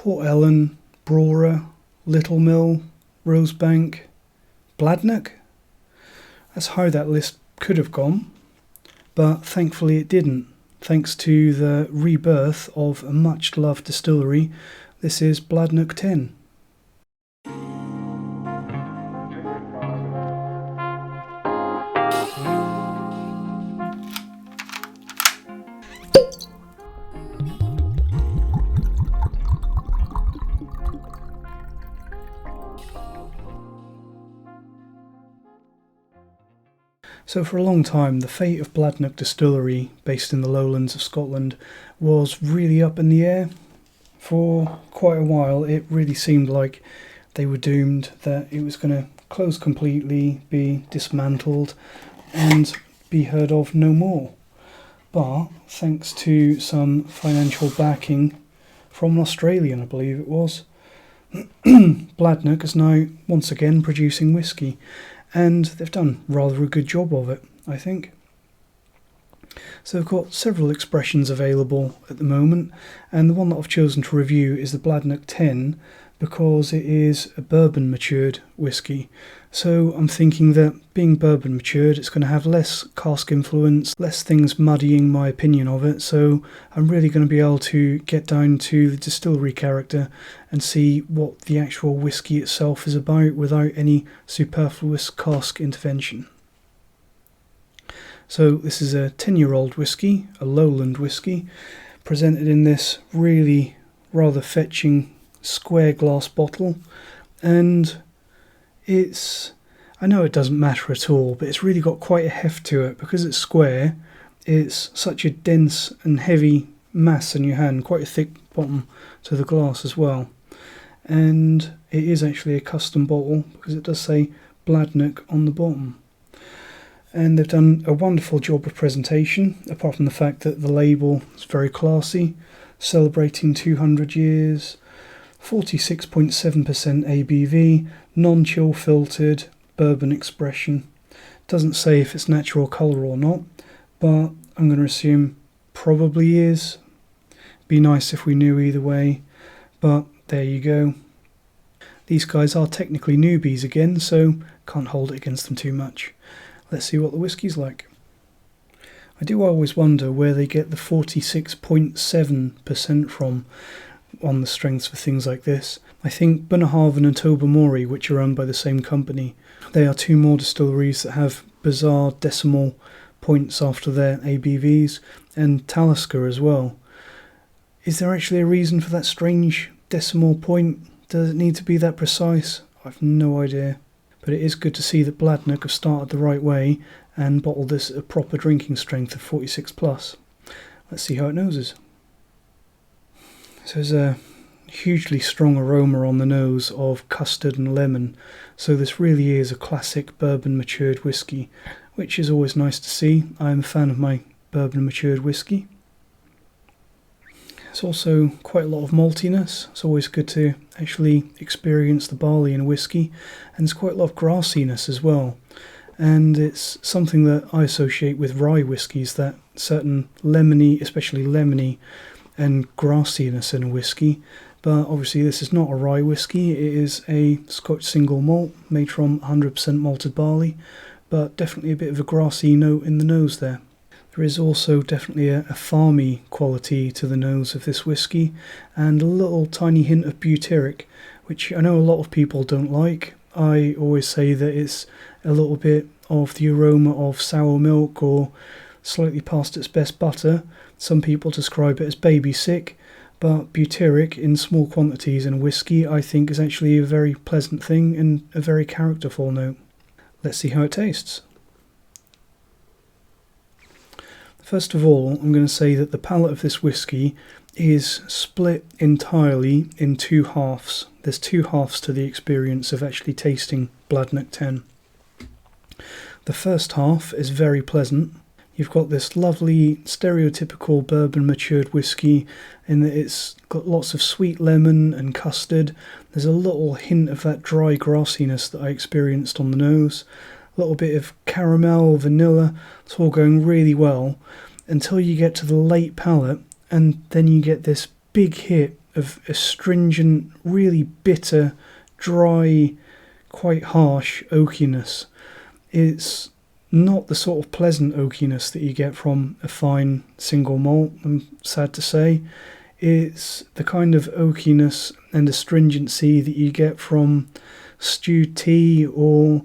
Port Ellen, Brora, Little Mill, Rosebank, Bladnoch. That's how that list could have gone, but thankfully it didn't. Thanks to the rebirth of a much-loved distillery, this is Bladnoch 10. So for a long time, the fate of Bladnoch Distillery, based in the Lowlands of Scotland, was really up in the air. For quite a while, it really seemed like they were doomed, that it was going to close completely, be dismantled, and be heard of no more. But thanks to some financial backing from an Australian, I believe it was, Bladnoch is now once again producing whisky. And they've done rather a good job of it, I think. So they've got several expressions available at the moment, and the one that I've chosen to review is the Bladnoch 10 because it is a bourbon matured whisky. So I'm thinking that being bourbon matured, it's going to have less cask influence, less things muddying my opinion of it, so I'm really going to be able to get down to the distillery character and see what the actual whisky itself is about without any superfluous cask intervention. So this is a 10-year-old whisky, a Lowland whisky, presented in this really rather fetching square glass bottle, and I know it doesn't matter at all, but it's really got quite a heft to it because it's square. It's such a dense and heavy mass in your hand, quite a thick bottom to the glass as well. And it is actually a custom bottle because it does say Bladnoch on the bottom. And they've done a wonderful job of presentation, apart from the fact that the label is very classy, celebrating 200 years, 46.7% ABV, non-chill filtered, bourbon expression. Doesn't say if it's natural colour or not, but I'm going to assume probably is. Be nice if we knew either way, but there you go. These guys are technically newbies again, so can't hold it against them too much. Let's see what the whiskey's like. I do always wonder where they get the 46.7% from on the strengths for things like this. I think Bunnahabhain and Tobermory, which are owned by the same company, they are two more distilleries that have bizarre decimal points after their ABVs, and Talisker as well. Is there actually a reason for that strange decimal point? Does it need to be that precise? I've no idea. But it is good to see that Bladnoch have started the right way and bottled this at a proper drinking strength of 46 plus. Let's see how it noses. So there's a hugely strong aroma on the nose of custard and lemon, so this really is a classic bourbon matured whisky, which is always nice to see. I am a fan of my bourbon matured whisky. There's also quite a lot of maltiness. It's always good to actually experience the barley in a whisky, and there's quite a lot of grassiness as well. And it's something that I associate with rye whiskies, that certain lemony, especially lemony, and grassiness in a whisky. But obviously this is not a rye whisky, it is a Scotch single malt made from 100% malted barley, but definitely a bit of a grassy note in the nose there. There is also definitely a farmy quality to the nose of this whisky, and a little tiny hint of butyric, which I know a lot of people don't like. I always say that it's a little bit of the aroma of sour milk or slightly past its best butter. Some people describe it as baby sick, but butyric in small quantities in whisky I think is actually a very pleasant thing and a very characterful note. Let's see how it tastes. First of all, I'm going to say that the palate of this whisky is split entirely in two halves. There's two halves to the experience of actually tasting Bladnoch 10. The first half is very pleasant. You've got this lovely stereotypical bourbon matured whisky in that it's got lots of sweet lemon and custard. There's a little hint of that dry grassiness that I experienced on the nose. A little bit of caramel, vanilla. It's all going really well until you get to the late palate, and then you get this big hit of astringent, really bitter, dry, quite harsh oakiness. It's not the sort of pleasant oakiness that you get from a fine single malt, I'm sad to say. It's the kind of oakiness and astringency that you get from stewed tea, or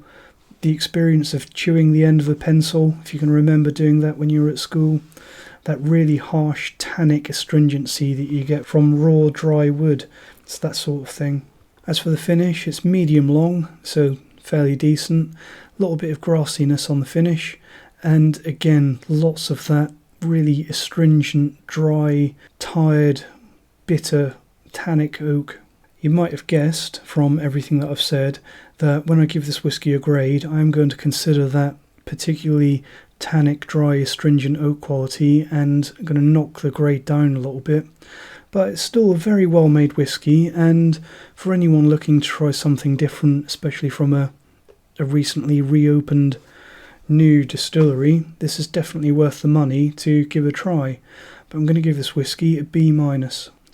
the experience of chewing the end of a pencil, if you can remember doing that when you were at school. That really harsh tannic astringency that you get from raw dry wood. It's that sort of thing. As for the finish, it's medium long, so fairly decent. A little bit of grassiness on the finish, and again lots of that really astringent, dry, tired, bitter, tannic oak. You might have guessed from everything that I've said that when I give this whisky a grade, I'm going to consider that particularly tannic, dry, astringent oak quality, and I'm going to knock the grade down a little bit. But it's still a very well made whisky, and for anyone looking to try something different, especially from a recently reopened new distillery, this is definitely worth the money to give a try. But I'm going to give this whisky a B-.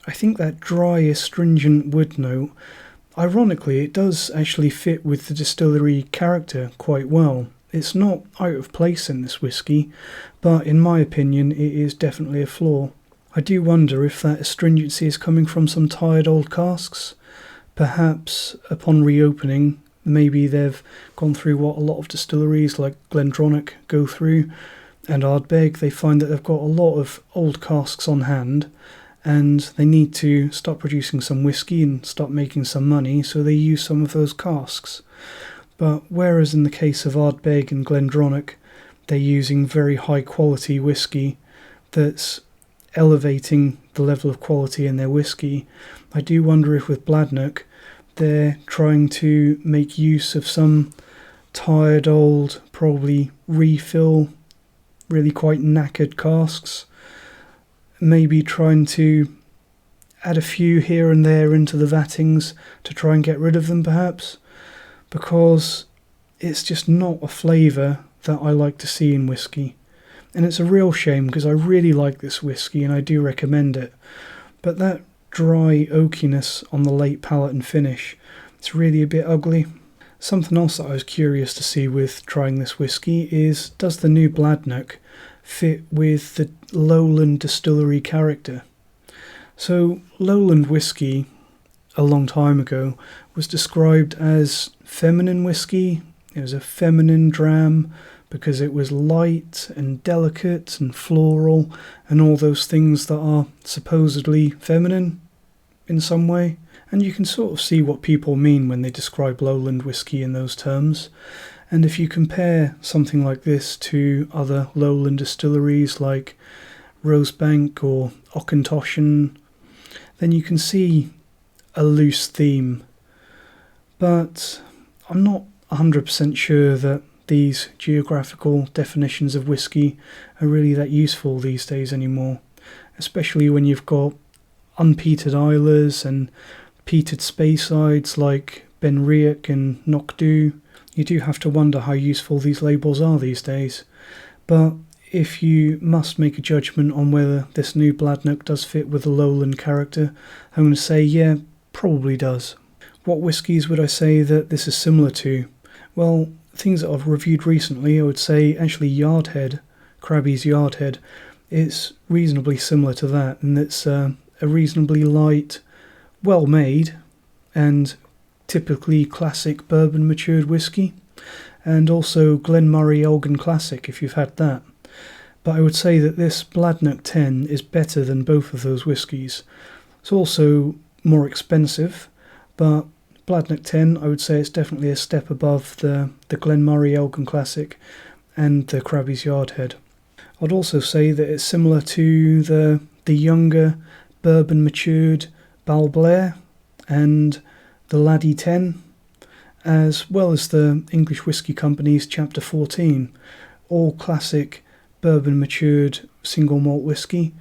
I think that dry, astringent wood note, ironically, it does actually fit with the distillery character quite well. It's not out of place in this whisky, but in my opinion, it is definitely a flaw. I do wonder if that astringency is coming from some tired old casks. Perhaps upon reopening, maybe they've gone through what a lot of distilleries like Bladnoch go through, and Ardbeg. They find that they've got a lot of old casks on hand, and they need to start producing some whisky and start making some money, so they use some of those casks. But whereas in the case of Ardbeg and Bladnoch, they're using very high quality whisky that's elevating the level of quality in their whisky, I do wonder if with Bladnoch they're trying to make use of some tired old, probably refill, really quite knackered casks, maybe trying to add a few here and there into the vattings to try and get rid of them perhaps, because it's just not a flavour that I like to see in whisky. And it's a real shame, because I really like this whisky and I do recommend it. But that dry oakiness on the late palate and finish, it's really a bit ugly. Something else that I was curious to see with trying this whisky is, does the new Bladnoch fit with the Lowland distillery character? So Lowland whisky, a long time ago, was described as feminine whisky. It was a feminine dram, because it was light and delicate and floral and all those things that are supposedly feminine in some way. And you can sort of see what people mean when they describe Lowland whisky in those terms. And if you compare something like this to other Lowland distilleries like Rosebank or Auchentoshan, then you can see a loose theme. But I'm not 100% sure that these geographical definitions of whisky are really that useful these days anymore, especially when you've got unpeated Islers and peated Speysides like Benriach and Knockdhu. You do have to wonder how useful these labels are these days. But if you must make a judgment on whether this new Bladnoch does fit with the Lowland character, I'm going to say yeah, probably does. What whiskies would I say that this is similar to? Well, things that I've reviewed recently, I would say actually Yardhead, Krabby's Yardhead, it's reasonably similar to that, and it's a reasonably light, well made, and typically classic bourbon matured whisky, and also Glenmurray Elgin Classic if you've had that. But I would say that this Bladnoch 10 is better than both of those whiskies. It's also more expensive, but Bladnoch 10, I would say it's definitely a step above the Glenmurray Elgin Classic and the Krabby's Yardhead. I'd also say that it's similar to the younger bourbon matured Balblair and the Laddie 10, as well as the English Whisky Company's Chapter 14, all classic bourbon matured single malt whisky,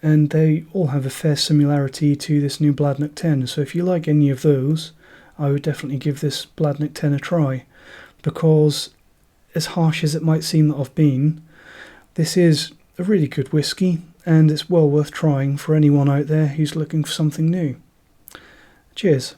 and they all have a fair similarity to this new Bladnoch 10. So if you like any of those, I would definitely give this Bladnoch 10 a try, because as harsh as it might seem that I've been, this is a really good whisky, and it's well worth trying for anyone out there who's looking for something new. Cheers.